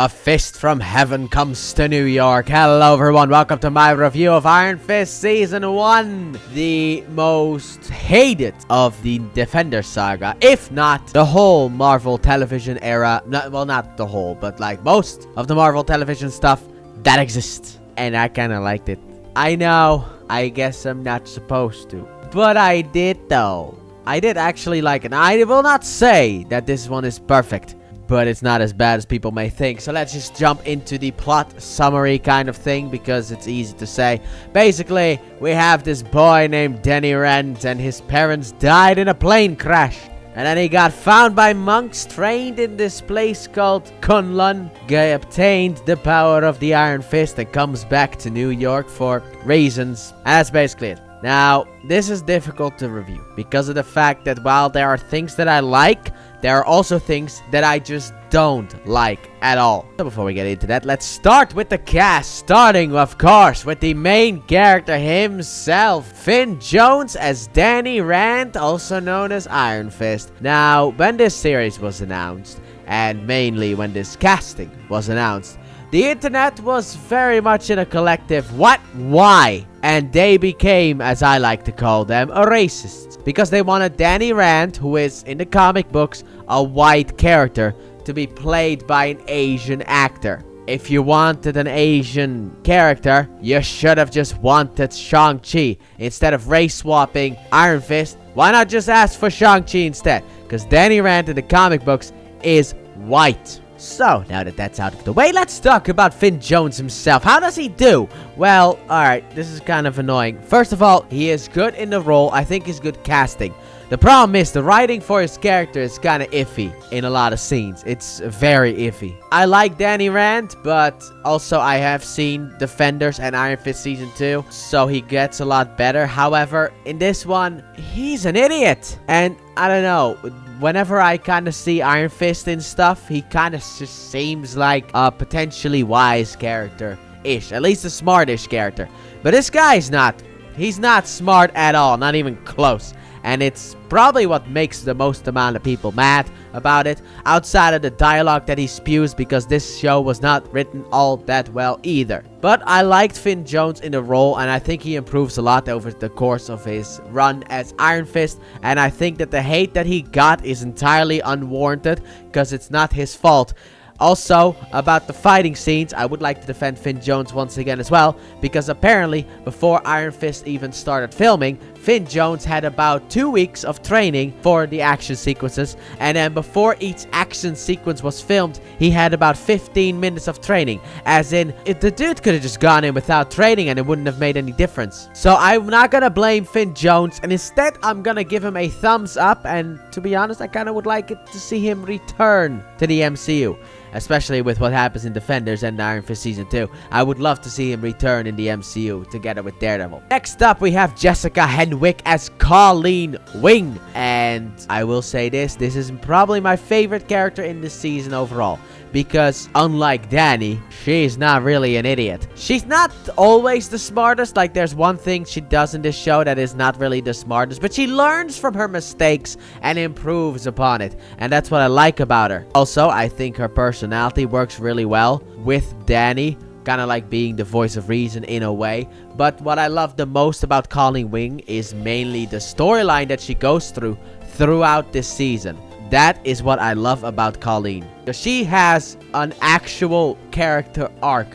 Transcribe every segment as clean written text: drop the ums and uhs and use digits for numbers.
A fist from heaven comes to New York. Hello everyone, welcome to my review of Iron Fist Season 1. The most hated of the Defender saga, if not the whole Marvel television era. Well, not the whole, but like most of the Marvel television stuff that exists. And I kind of liked it. I know, I guess I'm not supposed to. But I did though. I did actually like it. I will not say that this one is perfect, but it's not as bad as people may think. So let's just jump into the plot summary kind of thing, because it's easy to say. Basically, we have this boy named Danny Rand, and his parents died in a plane crash. And then he got found by monks trained in this place called Kunlun. Guy obtained the power of the Iron Fist and comes back to New York for reasons. And that's basically it. Now, this is difficult to review because of the fact that while there are things that I like, there are also things that I just don't like at all. So before we get into that, let's start with the cast. Starting, of course, with the main character himself, Finn Jones as Danny Rand, also known as Iron Fist. Now, when this series was announced, and mainly when this casting was announced, the internet was very much in a collective what, why, and they became, as I like to call them, a racist, because they wanted Danny Rand, who is in the comic books a white character, to be played by an Asian actor. If you wanted an Asian character, you should have just wanted Shang-Chi. Instead of race swapping Iron Fist, why not just ask for Shang-Chi instead? Because Danny Rand in the comic books is white. So, now that that's out of the way, let's talk about Finn Jones himself. How does he do? Well, alright, this is kind of annoying. First of all, he is good in the role. I think he's good casting. The problem is the writing for his character is kind of iffy in a lot of scenes. It's very iffy. I like Danny Rand, but also I have seen Defenders and Iron Fist Season 2, so he gets a lot better. However, in this one, he's an idiot. And I don't know, whenever I kind of see Iron Fist and stuff, he kind of just seems like a potentially wise character-ish. At least a smartish character. But this guy's not. He's not smart at all, not even close. And it's probably what makes the most amount of people mad about it, outside of the dialogue that he spews, because this show was not written all that well either. But I liked Finn Jones in the role, and I think he improves a lot over the course of his run as Iron Fist, and I think that the hate that he got is entirely unwarranted, because it's not his fault. Also, about the fighting scenes, I would like to defend Finn Jones once again as well, because apparently, before Iron Fist even started filming, Finn Jones had about 2 weeks of training for the action sequences, and then before each action sequence was filmed, he had about 15 minutes of training, as in, if the dude could have just gone in without training and it wouldn't have made any difference. So I'm not gonna blame Finn Jones, and instead I'm gonna give him a thumbs up, and to be honest, I kinda would like it to see him return to the MCU. Especially with what happens in Defenders and Iron Fist Season 2. I would love to see him return in the MCU together with Daredevil. Next up, we have Jessica Henwick as Colleen Wing. And I will say this is probably my favorite character in this season overall. Because unlike Danny, she's not really an idiot. She's not always the smartest. Like, there's one thing she does in this show that is not really the smartest, but she learns from her mistakes and improves upon it. And that's what I like about her. Also, I think her personality works really well with Danny, kind of like being the voice of reason in a way. But what I love the most about Colleen Wing is mainly the storyline that she goes through throughout this season. That is what I love about Colleen. She has an actual character arc.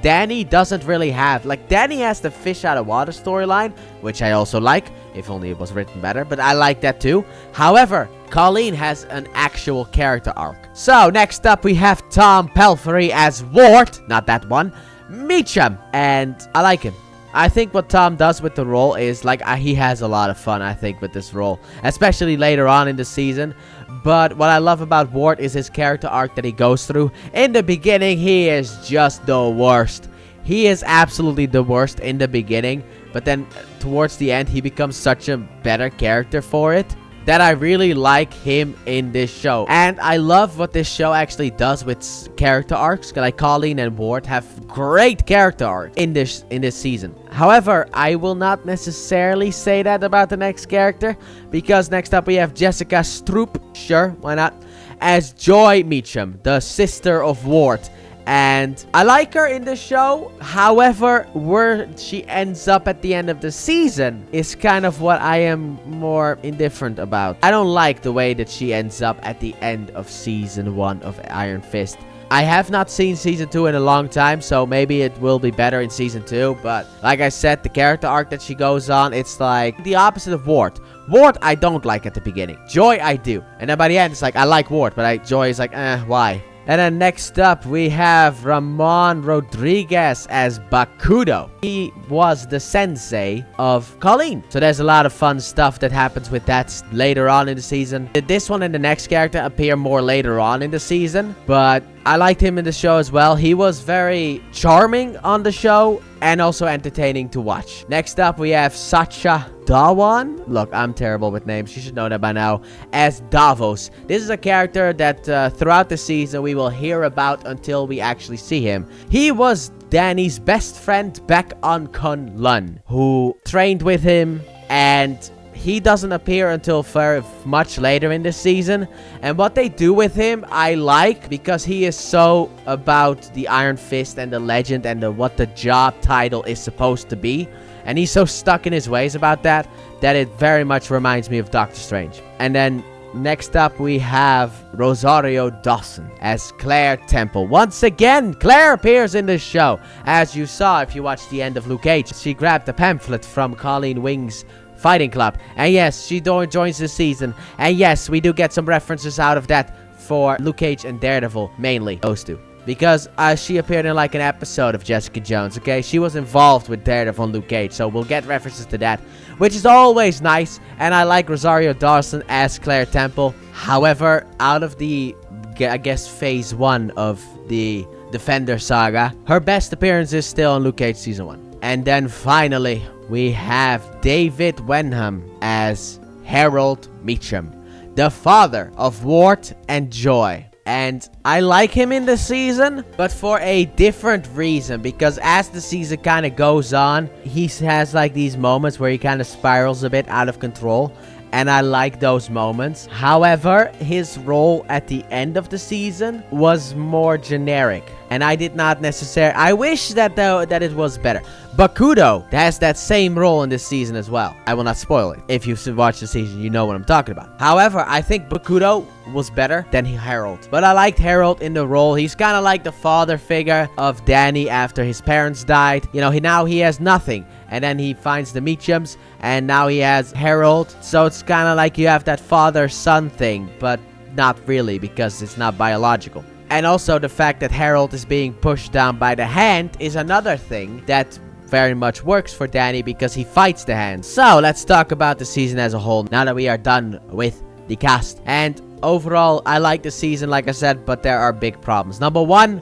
Danny doesn't really have. Like, Danny has the fish out of water storyline, which I also like, if only it was written better, but I like that too. However, Colleen has an actual character arc. So, next up we have Tom Pelphrey as Wart, not that one, Meacham, and I like him. I think what Tom does with the role is, like, he has a lot of fun, I think, with this role. Especially later on in the season. But what I love about Wart is his character arc that he goes through. In the beginning, he is just the worst. He is absolutely the worst in the beginning. But then, towards the end, he becomes such a better character for it, that I really like him in this show. And I love what this show actually does with character arcs. Like, Colleen and Ward have great character arcs in this season. However, I will not necessarily say that about the next character, because next up we have Jessica Stroop, sure, why not, as Joy Meacham, the sister of Ward. And I like her in the show. However, where she ends up at the end of the season is kind of what I am more indifferent about. I don't like the way that she ends up at the end of season 1 of Iron Fist. I have not seen season 2 in a long time, so maybe it will be better in season 2. But like I said, the character arc that she goes on, it's like the opposite of Ward. Ward, I don't like at the beginning. Joy, I do. And then by the end, it's like, I like Ward, but Joy is like, why? And then next up, we have Ramon Rodriguez as Bakudo. He was the sensei of Colleen. So there's a lot of fun stuff that happens with that later on in the season. This one and the next character appear more later on in the season, but I liked him in the show as well. He was very charming on the show and also entertaining to watch. Next up, we have Sacha Dhawan. Look, I'm terrible with names. You should know that by now. As Davos. This is a character that throughout the season we will hear about until we actually see him. He was Danny's best friend back on Kunlun, who trained with him, and he doesn't appear until very much later in the season. And what they do with him, I like, because he is so about the Iron Fist and the legend and what the job title is supposed to be. And he's so stuck in his ways about that it very much reminds me of Doctor Strange. And then next up, we have Rosario Dawson as Claire Temple. Once again, Claire appears in this show. As you saw if you watched the end of Luke Cage, she grabbed a pamphlet from Colleen Wing's fighting club. And yes, she joins this season. And yes, we do get some references out of that for Luke Cage and Daredevil, mainly those two. Because she appeared in like an episode of Jessica Jones, okay? She was involved with Daredevil and Luke Cage, so we'll get references to that, which is always nice. And I like Rosario Dawson as Claire Temple. However, out of the, I guess, phase 1 of the Defender saga, her best appearance is still in Luke Cage season 1. And then finally, we have David Wenham as Harold Meacham, the father of Wart and Joy. And I like him in the season, but for a different reason. Because as the season kind of goes on, he has like these moments where he kind of spirals a bit out of control. And I like those moments. However, his role at the end of the season was more generic. And I did not necessarily... I wish that it was better. Bakudo has that same role in this season as well. I will not spoil it. If you've watched the season, you know what I'm talking about. However, I think Bakudo was better than Harold. But I liked Harold in the role. He's kind of like the father figure of Danny after his parents died. You know, now he has nothing. And then he finds the Meachams, and now he has Harold. So it's kind of like you have that father-son thing, but not really, because it's not biological. And also the fact that Harold is being pushed down by the Hand is another thing that very much works for Danny, because he fights the Hand. So let's talk about the season as a whole, now that we are done with the cast. And overall, I like the season, like I said, but there are big problems. Number one,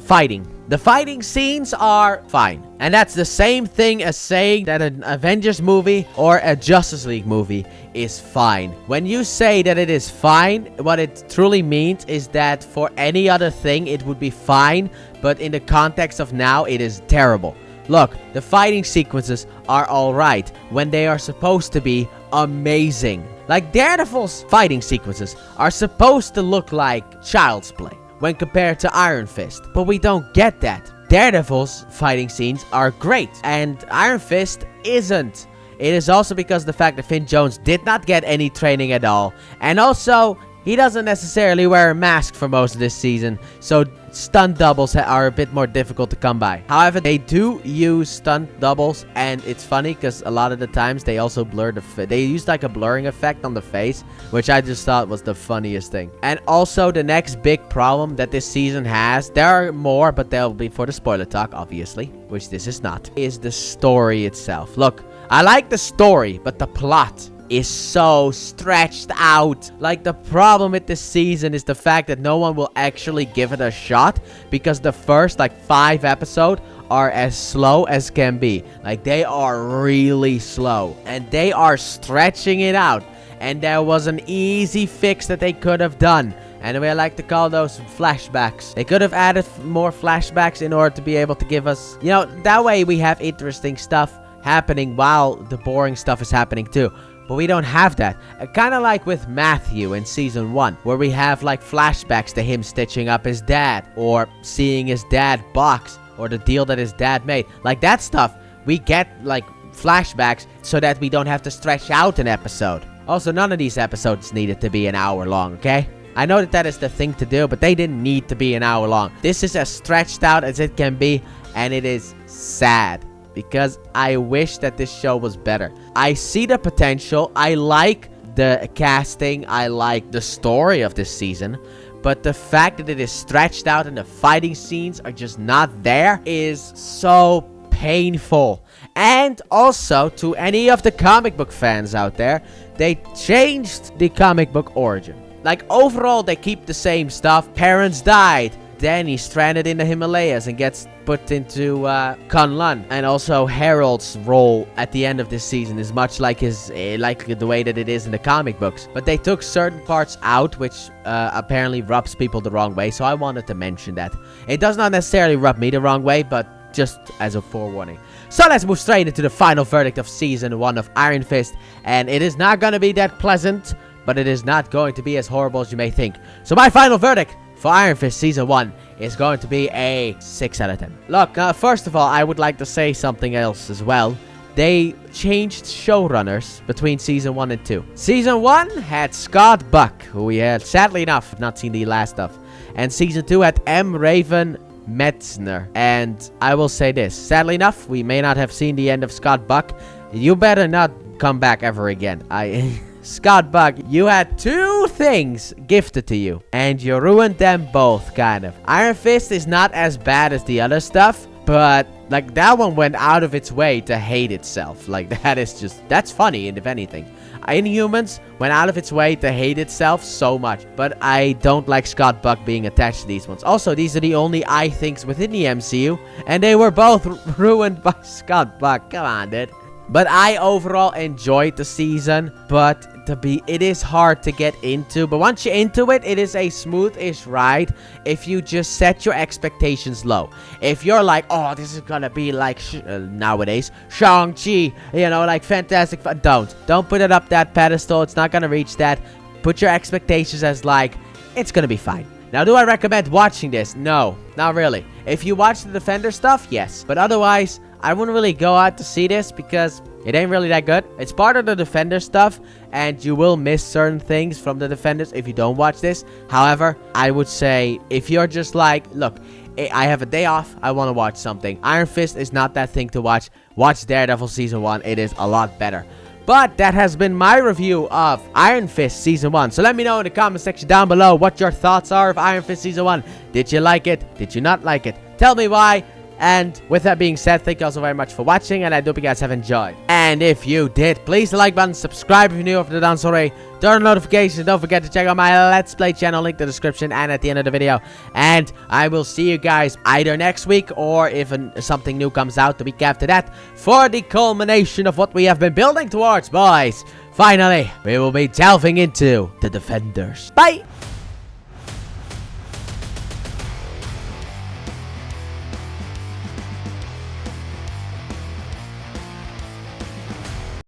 fighting. The fighting scenes are fine. And that's the same thing as saying that an Avengers movie or a Justice League movie is fine. When you say that it is fine, what it truly means is that for any other thing, it would be fine. But in the context of now, it is terrible. Look, the fighting sequences are alright when they are supposed to be amazing. Like Daredevil's fighting sequences are supposed to look like child's play when compared to Iron Fist. But we don't get that. Daredevil's fighting scenes are great, and Iron Fist isn't. It is also because of the fact that Finn Jones did not get any training at all. And also, he doesn't necessarily wear a mask for most of this season, so stunt doubles are a bit more difficult to come by. However, they do use stunt doubles, and it's funny because a lot of the times they also blur they use like a blurring effect on the face, which I just thought was the funniest thing. And also, the next big problem that this season has, there are more, but they'll be for the spoiler talk, obviously, which this is not, is the story itself. Look, I like the story, but the plot is so stretched out. Like, the problem with this season is the fact that no one will actually give it a shot, because the first like 5 episodes are as slow as can be. Like, they are really slow and they are stretching it out. And there was an easy fix that they could have done, and we like to call those flashbacks. They could have added more flashbacks in order to be able to give us, you know, that way we have interesting stuff happening while the boring stuff is happening too. but we don't have that. Kind of like with Matthew in season 1, where we have like flashbacks to him stitching up his dad, or seeing his dad box, or the deal that his dad made. Like that stuff, we get like flashbacks so that we don't have to stretch out an episode. Also, none of these episodes needed to be an hour long, okay? I know that is the thing to do, but they didn't need to be an hour long. This is as stretched out as it can be, and it is sad because I wish that this show was better. I see the potential. I like the casting. I like the story of this season, but the fact that it is stretched out and the fighting scenes are just not there is so painful. And also, to any of the comic book fans out there, they changed the comic book origin. Like, overall, they keep the same stuff. Parents died. Then he's stranded in the Himalayas and gets put into Kunlun. And also, Harold's role at the end of this season is much like his, like the way that it is in the comic books. But they took certain parts out, which apparently rubs people the wrong way. So I wanted to mention that. It does not necessarily rub me the wrong way, but just as a forewarning. So let's move straight into the final verdict of season 1 of Iron Fist. And it is not going to be that pleasant, but it is not going to be as horrible as you may think. So my final verdict for Iron Fist season 1 is going to be a 6 out of 10. Look, first of all, I would like to say something else as well. They changed showrunners between season 1 and 2. Season 1 had Scott Buck, who we had, sadly enough, not seen the last of. And season 2 had M. Raven Metzner. And I will say this, sadly enough, we may not have seen the end of Scott Buck. You better not come back ever again. Scott Buck, you had 2 things gifted to you, and you ruined them both, kind of. Iron Fist is not as bad as the other stuff, but like that one went out of its way to hate itself. Like that is just, that's funny, if anything. Inhumans went out of its way to hate itself so much, but I don't like Scott Buck being attached to these ones. Also, these are the only I things within the MCU, and they were both ruined by Scott Buck. Come on, dude. But I overall enjoyed the season, but it is hard to get into. But once you're into it, it is a smooth-ish ride if you just set your expectations low. If you're like, oh, this is gonna be like nowadays Shang-Chi, you know, like fantastic. Don't put it up that pedestal. It's not gonna reach that. Put your expectations as like, it's gonna be fine. Now, do I recommend watching this? No, not really. If you watch the Defender stuff, yes. But otherwise, I wouldn't really go out to see this because it ain't really that good. It's part of the Defender stuff, and you will miss certain things from the Defenders if you don't watch this. However, I would say if you're just like, look, I have a day off, I want to watch something. Iron Fist is not that thing to watch. Watch Daredevil Season 1. It is a lot better. But that has been my review of Iron Fist Season 1. So let me know in the comment section down below what your thoughts are of Iron Fist Season 1. Did you like it? Did you not like it? Tell me why. And with that being said, thank you all so very much for watching, and I hope you guys have enjoyed. And if you did, please the like button, subscribe if you're new, if you're done already, turn on notifications, don't forget to check out my Let's Play channel, link in the description and at the end of the video. And I will see you guys either next week, or if something new comes out the week after that, for the culmination of what we have been building towards, boys. Finally, we will be delving into the Defenders. Bye!